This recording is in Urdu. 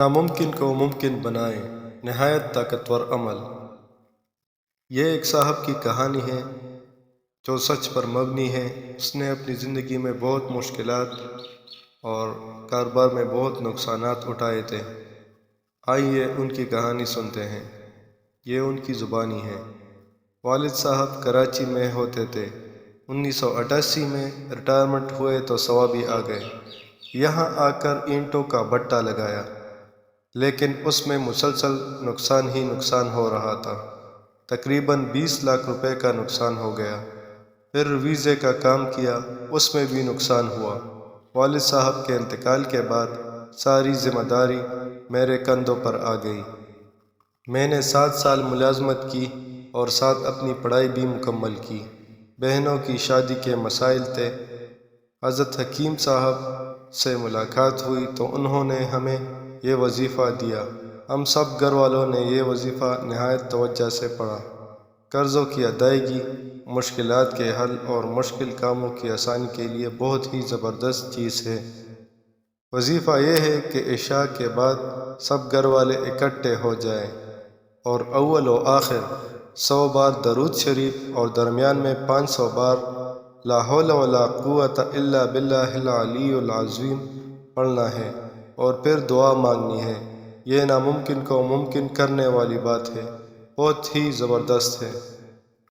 ناممکن کو ممکن بنائیں، نہایت طاقتور عمل۔ یہ ایک صاحب کی کہانی ہے جو سچ پر مبنی ہے۔ اس نے اپنی زندگی میں بہت مشکلات اور کاروبار میں بہت نقصانات اٹھائے تھے۔ آئیے ان کی کہانی سنتے ہیں۔ یہ ان کی زبانی ہے۔ والد صاحب کراچی میں ہوتے تھے۔ 1988 میں ریٹائرمنٹ ہوئے تو سوابی آ گئے۔ یہاں آ کر اینٹوں کا بھٹا لگایا، لیکن اس میں مسلسل نقصان ہی نقصان ہو رہا تھا۔ تقریباً 20 لاکھ روپے کا نقصان ہو گیا۔ پھر ویزے کا کام کیا، اس میں بھی نقصان ہوا۔ والد صاحب کے انتقال کے بعد ساری ذمہ داری میرے کندھوں پر آ گئی۔ میں نے 7 سال ملازمت کی اور ساتھ اپنی پڑھائی بھی مکمل کی۔ بہنوں کی شادی کے مسائل تھے۔ حضرت حکیم صاحب سے ملاقات ہوئی تو انہوں نے ہمیں یہ وظیفہ دیا۔ ہم سب گھر والوں نے یہ وظیفہ نہایت توجہ سے پڑھا۔ قرضوں کی ادائیگی، مشکلات کے حل اور مشکل کاموں کی آسانی کے لیے بہت ہی زبردست چیز ہے۔ وظیفہ یہ ہے کہ عشاء کے بعد سب گھر والے اکٹھے ہو جائیں اور اول و آخر 100 بار درود شریف اور درمیان میں 500 بار لا حول ولا قوت الا باللہ العلی العظیم پڑھنا ہے اور پھر دعا مانگنی ہے۔ یہ ناممکن کو ممکن کرنے والی بات ہے۔ بہت ہی زبردست ہے۔